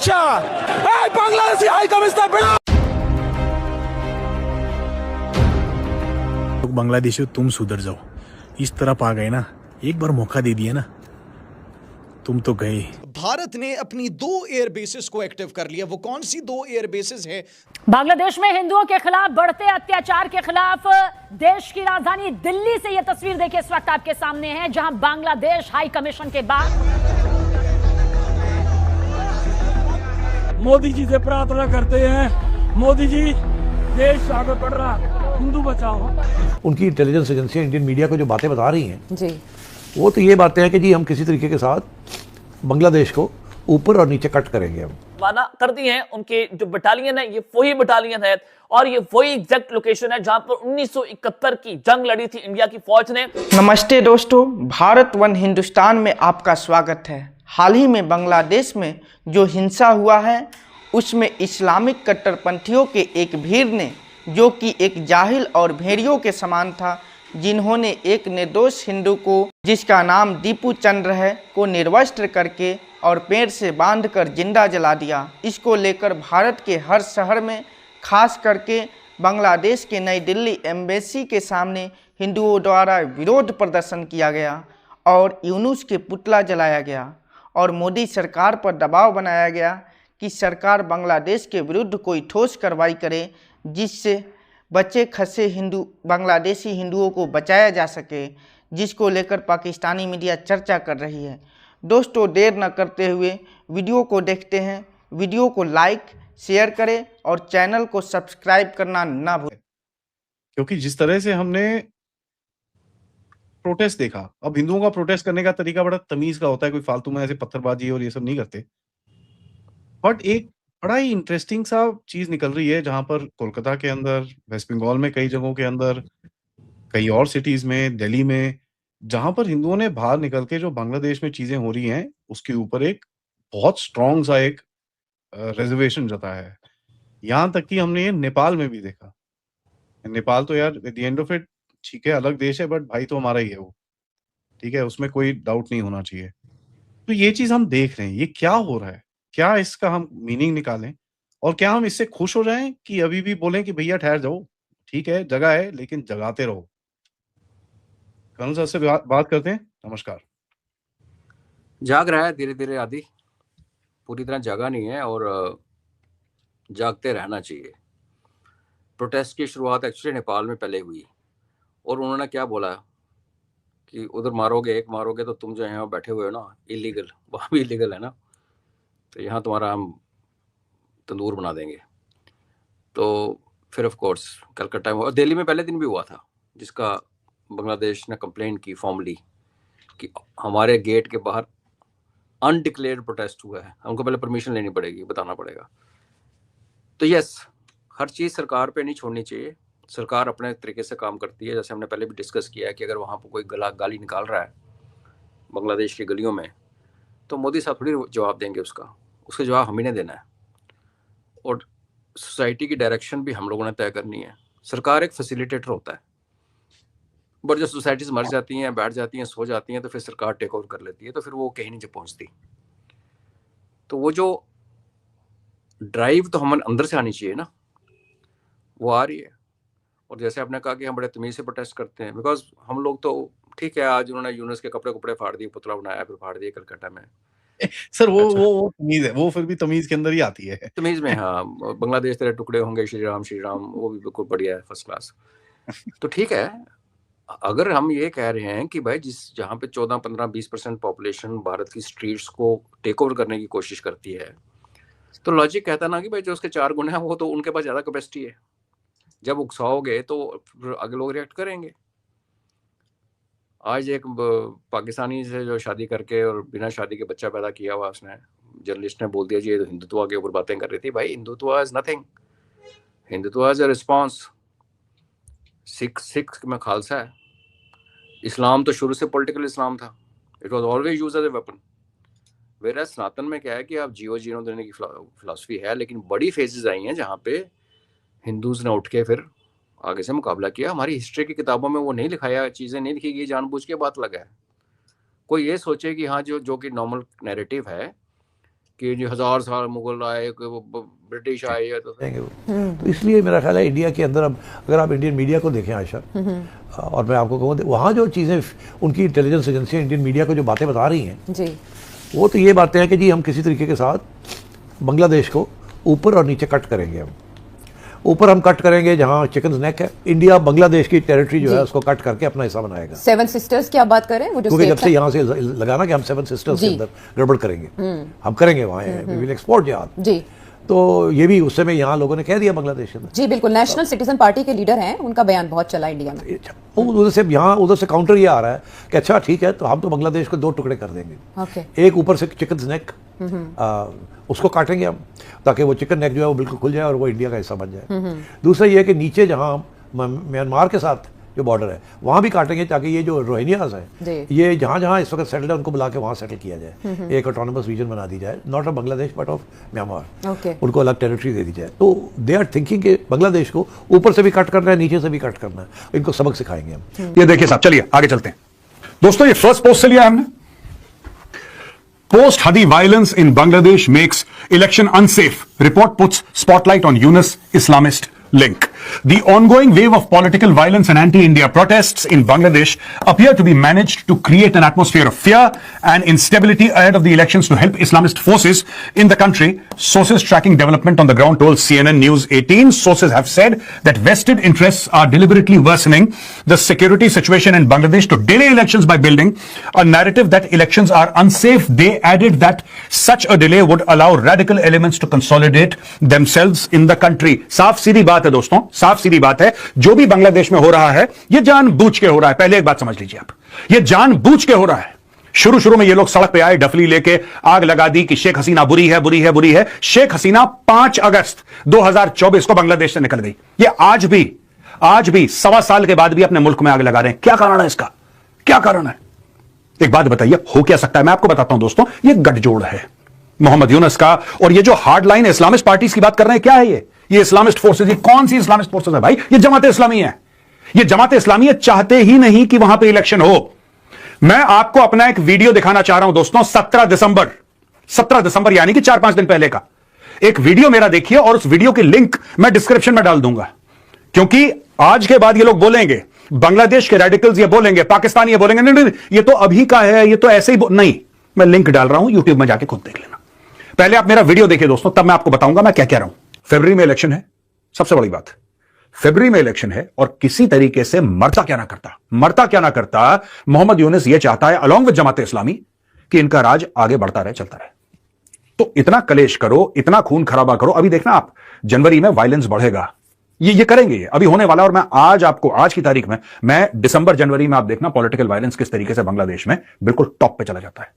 अच्छा Bangladeshi high commissioner Bangladeshi तुम सुधर जाओ, इस तरफ आ गए ना, एक बार मौका दे दिया ना, तुम तो गए। भारत ने अपनी 2 एयर बेसेस को एक्टिव कर लिया। वो कौन सी 2 एयर बेसेस है? बांग्लादेश में हिंदुओं के खिलाफ बढ़ते अत्याचार के खिलाफ देश की राजधानी दिल्ली से यह तस्वीर देखिए इस वक्त आपके सामने है, जहां बांग्लादेश हाई कमीशन के बाद मोदी जी से प्रार्थना करते हैं, मोदी जी देश आगे बढ़ रहा, हिंदू बचाओ। उनकी इंटेलिजेंस एजेंसियां इंडियन मीडिया को जो बातें बता रही हैं जी, वो तो ये बातें हैं कि जी हम किसी तरीके के साथ बांग्लादेश को ऊपर और नीचे कट करेंगे। हम वादा कर दी है। उनके जो बटालियन है, ये वही बटालियन है और ये वही एग्जैक्ट लोकेशन है जहां पर 1971 की जंग लड़ी थी इंडिया की फौज ने। नमस्ते दोस्तों, भारत वन हिंदुस्तान में आपका स्वागत है। हाल ही में बांग्लादेश में जो हिंसा हुआ है उसमें इस्लामिक कट्टरपंथियों के एक भीड़ ने, जो कि एक जाहिल और भेड़ियों के समान था, जिन्होंने एक निर्दोष हिंदू को, जिसका नाम दीपू चंद्र है, को निर्वस्त्र करके और पेड़ से बांधकर जिंदा जला दिया। इसको लेकर भारत के हर शहर में, खास करके बांग्लादेश के नई दिल्ली एम्बेसी के सामने हिंदुओं द्वारा विरोध प्रदर्शन किया गया और यूनुस के पुतला जलाया गया और मोदी सरकार पर दबाव बनाया गया कि सरकार बांग्लादेश के विरुद्ध कोई ठोस कार्रवाई करे, जिससे बचे खसे बांग्लादेशी हिंदुओं को बचाया जा सके, जिसको लेकर पाकिस्तानी मीडिया चर्चा कर रही है। दोस्तों, देर न करते हुए वीडियो को देखते हैं। वीडियो को लाइक शेयर करें और चैनल को सब्सक्राइब करना ना भूलें। क्योंकि जिस तरह से हमने प्रोटेस्ट देखा, अब हिंदुओं का प्रोटेस्ट करने का तरीका बड़ा तमीज का होता है, कोई फालतू में ऐसे पत्थरबाजी और ये सब नहीं करते। बट एक बड़ा ही इंटरेस्टिंग सा चीज निकल रही है, जहां पर कोलकाता के अंदर, वेस्ट बंगाल में कई जगहों के अंदर, कई और सिटीज में, दिल्ली में, जहां पर हिंदुओं ने बाहर निकल के जो बांग्लादेश में चीजें हो रही हैं उसके ऊपर एक बहुत स्ट्रॉन्ग सा एक रिजर्वेशन जताया है। यहाँ तक कि हमने ये नेपाल में भी देखा। नेपाल तो यार at the end of it ठीक है, अलग देश है, बट भाई तो हमारा ही है वो, ठीक है, उसमें कोई डाउट नहीं होना चाहिए। तो ये चीज हम देख रहे हैं, ये क्या हो रहा है, क्या इसका हम मीनिंग निकालें और क्या हम इससे खुश हो जाएं कि अभी भी बोलें कि भैया ठहर जाओ, ठीक है जगह है लेकिन जगाते रहो। कर्नल साहब से बात करते हैं। नमस्कार। जाग रहा है धीरे धीरे आदि, पूरी तरह जागा नहीं है और जागते रहना चाहिए। प्रोटेस्ट की शुरुआत एक्चुअली नेपाल में पहले हुई और उन्होंने क्या बोला कि उधर मारोगे, एक मारोगे तो तुम जो यहाँ बैठे हुए हो ना इलीगल, वहाँ भी इलीगल है ना, तो यहाँ तुम्हारा हम तंदूर बना देंगे। तो फिर ऑफ कोर्स कलकत्ता में हुआ, दिल्ली में पहले दिन भी हुआ था, जिसका बांग्लादेश ने कंप्लेंट की फॉर्मली कि हमारे गेट के बाहर अनडिक्लेयर्ड प्रोटेस्ट हुआ है, हमको पहले परमिशन लेनी पड़ेगी, बताना पड़ेगा। तो यस, हर चीज़ सरकार पे नहीं छोड़नी चाहिए। सरकार अपने तरीके से काम करती है, जैसे हमने पहले भी डिस्कस किया है कि अगर वहाँ पर कोई गाली निकाल रहा है बांग्लादेश की गलियों में, तो मोदी साहब थोड़ी जवाब देंगे उसका जवाब हम ही ने देना है। और सोसाइटी की डायरेक्शन भी हम लोगों ने तय करनी है। सरकार एक फैसिलिटेटर होता है, बट जो सोसाइटीज मर जाती हैं, बैठ जाती हैं, सो जाती हैं, तो फिर सरकार टेक ओवर कर लेती है, तो फिर वो कहीं नहीं पहुंचती। तो वो जो ड्राइव तो हमें अंदर से आनी चाहिए ना, वो आ रही है। और जैसे आपने कहा कि हम बड़े तमीज से प्रोटेस्ट करते हैं, बिकॉज हम लोग तो ठीक है, आज उन्होंने यूनुस के कपड़े फाड़ दिए, पुतला बनाया, फिर फाड़ दिए कलकत्ता में। सर वो तमीज है, वो फिर भी तमीज के अंदर ही आती है। तमीज में, हाँ, बांग्लादेश तेरे टुकड़े होंगे, श्री राम श्री राम, वो भी बिल्कुल बढ़िया है, फर्स्ट क्लास। तो ठीक है, अगर हम ये कह रहे हैं कि भाई जहाँ पे 14, 15, 20% पॉपुलेशन भारत की स्ट्रीट्स को टेक ओवर करने की कोशिश करती है, तो लॉजिक कहता ना कि भाई जो उसके 4 गुण है वो तो उनके पास ज्यादा कैपेसिटी है। जब उकसाओगे तो अगले लोग रिएक्ट करेंगे। आज एक पाकिस्तानी से जो शादी करके और बिना शादी के बच्चा पैदा किया हुआ, उसने, जर्नलिस्ट ने बोल दिया जी ये तो हिंदुत्व के ऊपर बातें कर रही थी। भाई Hindutva is nothing, Hindutva is a response. Sikh में खालसा है। इस्लाम तो शुरू से पॉलिटिकल इस्लाम था, it was always used as a weapon. वेरा सनातन में क्या है कि आप जियो जीनो देने की फिलॉसफी है, लेकिन बड़ी फेजेस आई हैं जहाँ पे हिंदूज ने उठ के फिर आगे से मुकाबला किया। हमारी हिस्ट्री की किताबों में वो नहीं लिखाया, चीज़ें नहीं लिखी गई, जानबूझ के बात लगा है। कोई ये सोचे कि हाँ जो कि नॉर्मल नैरेटिव है कि जो 1000 साल मुगल आए, कि वो ब्रिटिश आए, तो तो इसलिए मेरा ख्याल है इंडिया के अंदर अब अगर आप इंडियन मीडिया को देखें आयशा, और मैं आपको कहूँ वहाँ जो चीज़ें उनकी इंटेलिजेंस एजेंसियाँ इंडियन मीडिया को जो बातें बता रही हैं जी, वो तो ये बातें हैं कि जी हम किसी तरीके के साथ बांग्लादेश को ऊपर और नीचे कट करेंगे। हम ऊपर हम कट करेंगे जहाँ चिकन नेक है, इंडिया बांग्लादेश की टेरिटरी जो है उसको कट करके अपना हिस्सा बनाएगा। 7 सिस्टर्स की आप बात करें, वो जो क्योंकि जब स्टेट से है। यहाँ से लगाना कि हम 7 सिस्टर्स के अंदर गड़बड़ करेंगे, हम करेंगे वहाँ, वी विल एक्सपोर्ट जिहाद। जी तो ये भी उस समय यहाँ लोगों ने कह दिया बांग्लादेश के अंदर। जी बिल्कुल, नेशनल सिटीजन पार्टी के लीडर हैं, उनका बयान बहुत चला इंडिया में। उधर से यहाँ उधर से काउंटर ये आ रहा है कि अच्छा ठीक है, तो हम तो बांग्लादेश को 2 टुकड़े कर देंगे। ओके, एक ऊपर से चिकन नेक उसको काटेंगे हम, ताकि वो चिकन नेक जो है वो बिल्कुल खुल जाए और वो इंडिया का हिस्सा बन जाए। दूसरा ये कि नीचे जहाँ म्यांमार के साथ जो बॉर्डर है वहाँ भी काटेंगे, ताकि ये जो रोहिंग्यास हैं ये जहाँ जहाँ इस वक्त सेटल है उनको बुला के वहाँ सेटल किया जाए, एक ऑटोनमस रीजन बना दी जाए, not of Bangladesh but of Myanmar, उनको अलग टेरिटरी दे दी जाए। तो दे आर थिंकिंग कि बांग्लादेश को ऊपर से भी कट करना है, नीचे से भी कट करना है, इनको सबक सिखाएंगे हम। ये देखिए साहब, चलिए आगे चलते हैं दोस्तों। ये फर्स्ट पोस्ट से लिया हमने, post Hadi violence in Bangladesh makes election unsafe. Report puts spotlight on Yunus Islamist link. The ongoing wave of political violence and anti-India protests in Bangladesh appear to be managed to create an atmosphere of fear and instability ahead of the elections to help Islamist forces in the country. Sources tracking development on the ground told CNN News 18. Sources have said that vested interests are deliberately worsening the security situation in Bangladesh to delay elections by building a narrative that elections are unsafe. They added that such a delay would allow radical elements to consolidate themselves in the country. साफ सीधी बात है दोस्तों, साफ सीधी बात है, जो भी बांग्लादेश में हो रहा है ये जानबूझ के हो रहा है। पहले एक बात समझ लीजिए आप, ये जानबूझ के हो रहा है। शुरू में ये लोग सड़क पे आए, डफली लेके आग लगा दी कि शेख हसीना बुरी है, बुरी है, बुरी है। शेख हसीना 5 अगस्त 2024 को बांग्लादेश से निकल गई। ये आज भी 1.25 साल के बाद भी अपने मुल्क में आग लगा रहे हैं। क्या कारण है इसका, क्या कारण है? एक बात बताइए, हो क्या सकता है? मैं आपको बताता हूं दोस्तों, ये गठजोड़ है मोहम्मद यूनुस का, और ये जो हार्ड लाइन इस्लामिस्ट पार्टीज की बात कर रहे हैं, क्या है ये इस्लामिस्ट फोर्सेज। ये कौन सी इस्लामिस्ट फोर्सेज है भाई? ये जमात इस्लामी है। ये जमात इस्लामी चाहते ही नहीं कि वहां पे इलेक्शन हो। मैं आपको अपना एक वीडियो दिखाना चाह रहा हूं दोस्तों, 17 दिसंबर यानी कि 4-5 दिन पहले का एक वीडियो मेरा देखिए, और उस वीडियो की लिंक मैं डिस्क्रिप्शन में डाल दूंगा, क्योंकि आज के बाद ये लोग बोलेंगे, बांग्लादेश के रेडिकल्स ये बोलेंगे, पाकिस्तानी ये बोलेंगे नहीं ये तो अभी का है, ये तो ऐसे ही नहीं। मैं लिंक डाल रहा हूं, यूट्यूब में जाके खुद देख लेना। पहले आप मेरा वीडियो देखिए दोस्तों, तब मैं आपको बताऊंगा मैं क्या कह रहा हूं। फरवरी में इलेक्शन है, सबसे बड़ी बात, फरवरी में इलेक्शन है, और किसी तरीके से मरता क्या ना करता मोहम्मद यूनुस ये चाहता है अलॉन्ग विद जमात इस्लामी कि इनका राज आगे बढ़ता रहे, चलता रहे। तो इतना कलेश करो, इतना खून खराबा करो। अभी देखना आप, जनवरी में वायलेंस बढ़ेगा, ये करेंगे, ये अभी होने वाला। और मैं आज की तारीख में, मैं दिसंबर जनवरी में आप देखना पॉलिटिकल वायलेंस किस तरीके से बांग्लादेश में बिल्कुल टॉप पे चला जाता है।